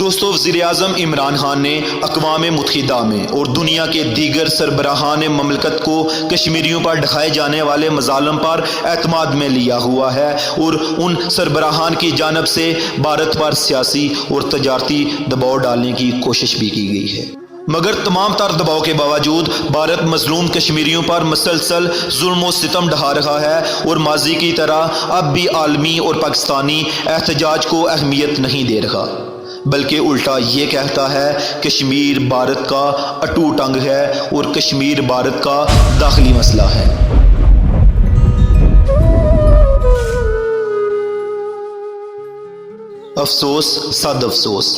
دوستو، وزیر اعظم عمران خان نے اقوام متحدہ میں اور دنیا کے دیگر سربراہان مملکت کو کشمیریوں پر ڈھائے جانے والے مظالم پر اعتماد میں لیا ہوا ہے اور ان سربراہان کی جانب سے بھارت پر سیاسی اور تجارتی دباؤ ڈالنے کی کوشش بھی کی گئی ہے، مگر تمام تر دباؤ کے باوجود بھارت مظلوم کشمیریوں پر مسلسل ظلم و ستم ڈھا رہا ہے اور ماضی کی طرح اب بھی عالمی اور پاکستانی احتجاج کو اہمیت نہیں دے رہا، بلکہ الٹا یہ کہتا ہے کشمیر بھارت کا اٹوٹ انگ ہے اور کشمیر بھارت کا داخلی مسئلہ ہے۔ افسوس، صد افسوس،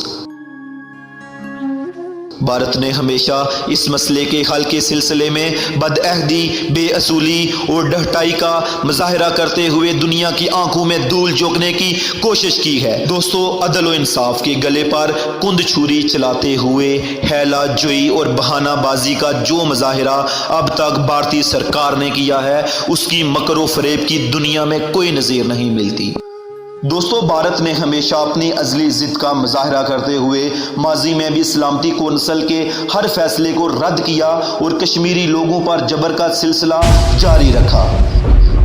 بھارت نے ہمیشہ اس مسئلے کے حل کے سلسلے میں بدعہدی، بے اصولی اور ڈھٹائی کا مظاہرہ کرتے ہوئے دنیا کی آنکھوں میں دھول جھونکنے کی کوشش کی ہے۔ دوستو، عدل و انصاف کے گلے پر کند چھری چلاتے ہوئے ہیلا جوئی اور بہانہ بازی کا جو مظاہرہ اب تک بھارتی سرکار نے کیا ہے، اس کی مکر و فریب کی دنیا میں کوئی نظیر نہیں ملتی۔ دوستو، بھارت نے ہمیشہ اپنی ازلی ضد کا مظاہرہ کرتے ہوئے ماضی میں بھی سلامتی کونسل کے ہر فیصلے کو رد کیا اور کشمیری لوگوں پر جبر کا سلسلہ جاری رکھا،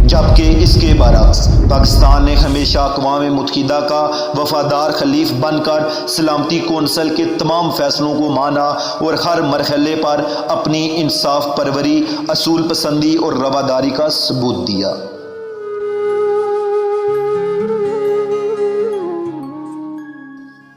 جبکہ اس کے برعکس پاکستان نے ہمیشہ اقوام متحدہ کا وفادار خلیف بن کر سلامتی کونسل کے تمام فیصلوں کو مانا اور ہر مرحلے پر اپنی انصاف پروری، اصول پسندی اور رواداری کا ثبوت دیا۔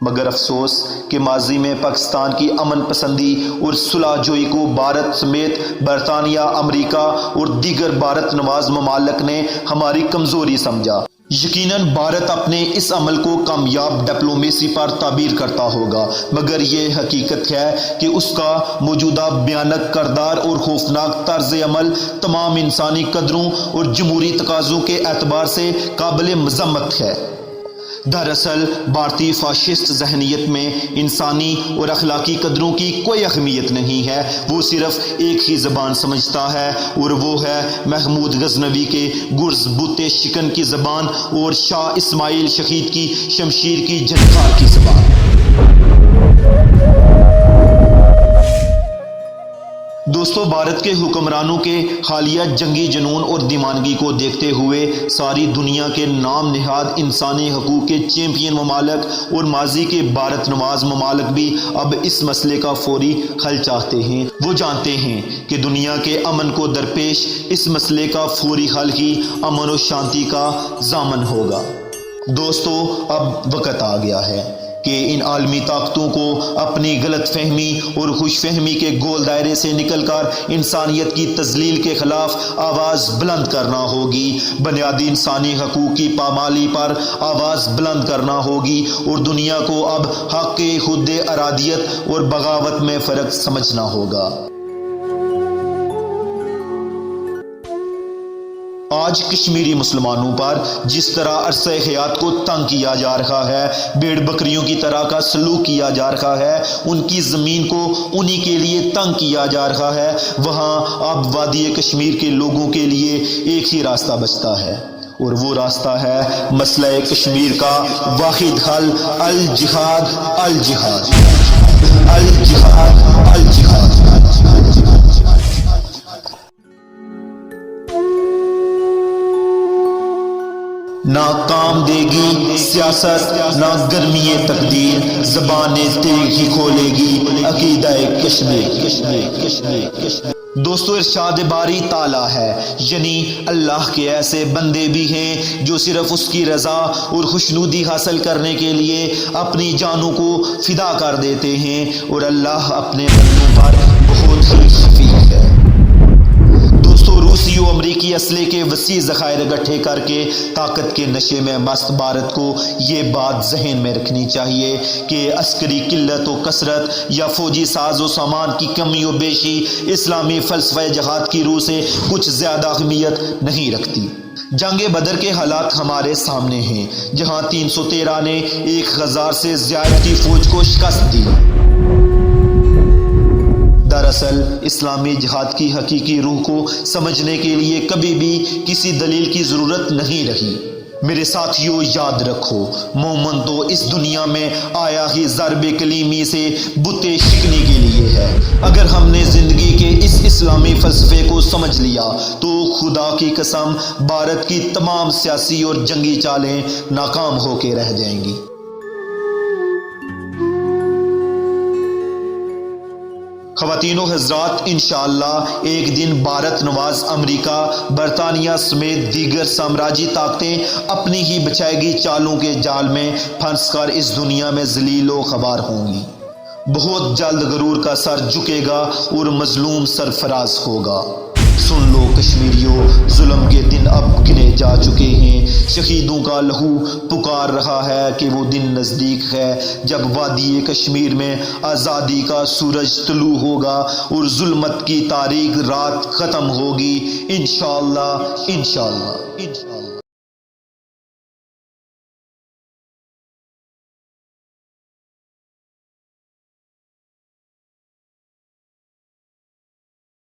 مگر افسوس کہ ماضی میں پاکستان کی امن پسندی اور صلح جوئی کو بھارت سمیت برطانیہ، امریکہ اور دیگر بھارت نواز ممالک نے ہماری کمزوری سمجھا۔ یقیناً بھارت اپنے اس عمل کو کامیاب ڈپلومیسی پر تعبیر کرتا ہوگا، مگر یہ حقیقت ہے کہ اس کا موجودہ بھیانک کردار اور خوفناک طرز عمل تمام انسانی قدروں اور جمہوری تقاضوں کے اعتبار سے قابل مذمت ہے۔ دراصل بھارتی فاشسٹ ذہنیت میں انسانی اور اخلاقی قدروں کی کوئی اہمیت نہیں ہے، وہ صرف ایک ہی زبان سمجھتا ہے اور وہ ہے محمود غزنوی کے گرز بوتے شکن کی زبان اور شاہ اسماعیل شہید کی شمشیر کی جھنکار کی زبان۔ دوستو، بھارت کے حکمرانوں کے حالیہ جنگی جنون اور دیوانگی کو دیکھتے ہوئے ساری دنیا کے نام نہاد انسانی حقوق کے چیمپئن ممالک اور ماضی کے بھارت نواز ممالک بھی اب اس مسئلے کا فوری حل چاہتے ہیں۔ وہ جانتے ہیں کہ دنیا کے امن کو درپیش اس مسئلے کا فوری حل ہی امن و شانتی کا ضامن ہوگا۔ دوستو، اب وقت آ گیا ہے کہ ان عالمی طاقتوں کو اپنی غلط فہمی اور خوش فہمی کے گول دائرے سے نکل کر انسانیت کی تذلیل کے خلاف آواز بلند کرنا ہوگی، بنیادی انسانی حقوق کی پامالی پر آواز بلند کرنا ہوگی اور دنیا کو اب حق خود ارادیت اور بغاوت میں فرق سمجھنا ہوگا۔ آج کشمیری مسلمانوں پر جس طرح عرصہ حیات کو تنگ کیا جا رہا ہے، بھیڑ بکریوں کی طرح کا سلوک کیا جا رہا ہے، ان کی زمین کو انہی کے لیے تنگ کیا جا رہا ہے، وہاں اب وادی کشمیر کے لوگوں کے لیے ایک ہی راستہ بچتا ہے اور وہ راستہ ہے مسئلہ کشمیر کا واحد حل، الجہاد، الجہاد، الجہاد، الجہاد۔ نہ کام دے گی سیاست، نہ گرمی تقدیر، زبانیں تیغ ہی کھولے گی عقیدہ کشمیر، کشمیر، کشمیر، کشمیر۔ دوستو، ارشاد باری تعالیٰ ہے، یعنی اللہ کے ایسے بندے بھی ہیں جو صرف اس کی رضا اور خوشنودی حاصل کرنے کے لیے اپنی جانوں کو فدا کر دیتے ہیں اور اللہ اپنے بندوں پر بہت ہی شفیق ہے۔ روسی و امریکی اسلحے کے وسیع ذخائر اکٹھے کر کے طاقت کے نشے میں مست بھارت کو یہ بات ذہن میں رکھنی چاہیے کہ عسکری قلت و کثرت یا فوجی ساز و سامان کی کمی و بیشی اسلامی فلسفہ جہاد کی روح سے کچھ زیادہ اہمیت نہیں رکھتی۔ جنگ بدر کے حالات ہمارے سامنے ہیں، جہاں 313 نے 1000 سے زیادہ کی فوج کو شکست دی۔ دراصل اسلامی جہاد کی حقیقی روح کو سمجھنے کے لیے کبھی بھی کسی دلیل کی ضرورت نہیں رہی۔ میرے ساتھیوں یاد رکھو، مومن تو اس دنیا میں آیا ہی ضرب کلیمی سے بتیں شکنے کے لیے ہے۔ اگر ہم نے زندگی کے اس اسلامی فلسفے کو سمجھ لیا تو خدا کی قسم بھارت کی تمام سیاسی اور جنگی چالیں ناکام ہو کے رہ جائیں گی۔ خواتین و حضرات، انشاءاللہ ایک دن بھارت نواز امریکہ، برطانیہ سمیت دیگر سامراجی طاقتیں اپنی ہی بچائے گی چالوں کے جال میں پھنس کر اس دنیا میں ذلیل و خوار ہوں گی۔ بہت جلد غرور کا سر جھکے گا اور مظلوم سرفراز ہوگا۔ سن لو کشمیریوں، ظلم کے دن اب گنے جا چکے ہیں، شہیدوں کا لہو پکار رہا ہے کہ وہ دن نزدیک ہے جب وادی کشمیر میں آزادی کا سورج طلوع ہوگا اور ظلمت کی تاریک رات ختم ہوگی، انشاءاللہ انشاءاللہ انشاءاللہ۔